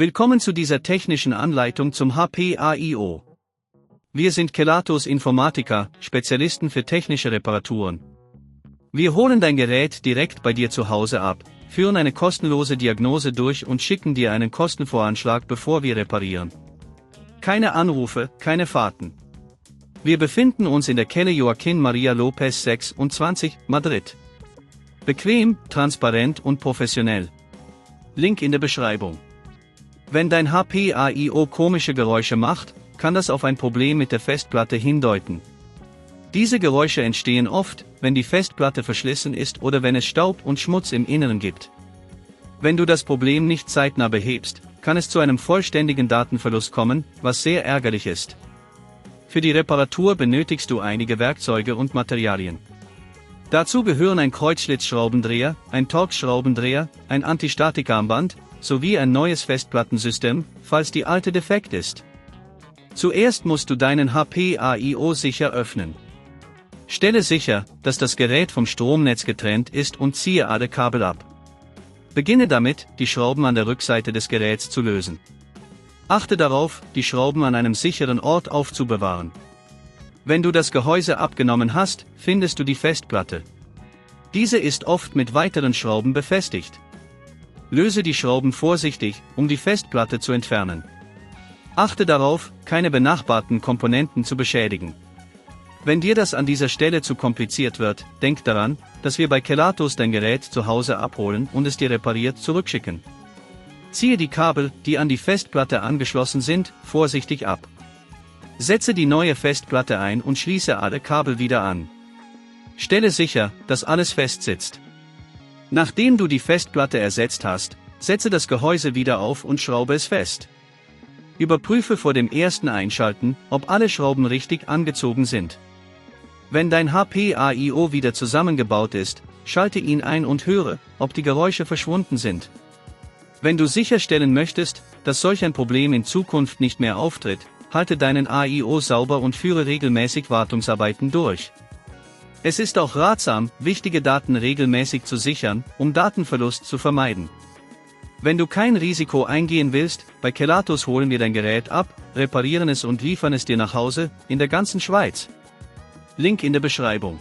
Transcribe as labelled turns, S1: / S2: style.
S1: Willkommen zu dieser technischen Anleitung zum HP AIO. Wir sind Kelatos Informática, Spezialisten für technische Reparaturen. Wir holen dein Gerät direkt bei dir zu Hause ab, führen eine kostenlose Diagnose durch und schicken dir einen Kostenvoranschlag, bevor wir reparieren. Keine Anrufe, keine Fahrten. Wir befinden uns in der Calle Joaquín María López 26, Madrid. Bequem, transparent und professionell. Link in der Beschreibung. Wenn dein HP AIO komische Geräusche macht, kann das auf ein Problem mit der Festplatte hindeuten. Diese Geräusche entstehen oft, wenn die Festplatte verschlissen ist oder wenn es Staub und Schmutz im Inneren gibt. Wenn du das Problem nicht zeitnah behebst, kann es zu einem vollständigen Datenverlust kommen, was sehr ärgerlich ist. Für die Reparatur benötigst du einige Werkzeuge und Materialien. Dazu gehören ein Kreuzschlitzschraubendreher, ein Torx-Schraubendreher, ein Antistatik-Armband, sowie ein neues Festplattensystem, falls die alte defekt ist. Zuerst musst du deinen HP AIO sicher öffnen. Stelle sicher, dass das Gerät vom Stromnetz getrennt ist und ziehe alle Kabel ab. Beginne damit, die Schrauben an der Rückseite des Geräts zu lösen. Achte darauf, die Schrauben an einem sicheren Ort aufzubewahren. Wenn du das Gehäuse abgenommen hast, findest du die Festplatte. Diese ist oft mit weiteren Schrauben befestigt. Löse die Schrauben vorsichtig, um die Festplatte zu entfernen. Achte darauf, keine benachbarten Komponenten zu beschädigen. Wenn dir das an dieser Stelle zu kompliziert wird, denk daran, dass wir bei Kelatos dein Gerät zu Hause abholen und es dir repariert zurückschicken. Ziehe die Kabel, die an die Festplatte angeschlossen sind, vorsichtig ab. Setze die neue Festplatte ein und schließe alle Kabel wieder an. Stelle sicher, dass alles fest sitzt. Nachdem du die Festplatte ersetzt hast, setze das Gehäuse wieder auf und schraube es fest. Überprüfe vor dem ersten Einschalten, ob alle Schrauben richtig angezogen sind. Wenn dein HP AIO wieder zusammengebaut ist, schalte ihn ein und höre, ob die Geräusche verschwunden sind. Wenn du sicherstellen möchtest, dass solch ein Problem in Zukunft nicht mehr auftritt, halte deinen AIO sauber und führe regelmäßig Wartungsarbeiten durch. Es ist auch ratsam, wichtige Daten regelmäßig zu sichern, um Datenverlust zu vermeiden. Wenn du kein Risiko eingehen willst, bei Kelatos holen wir dein Gerät ab, reparieren es und liefern es dir nach Hause, in der ganzen Schweiz. Link in der Beschreibung.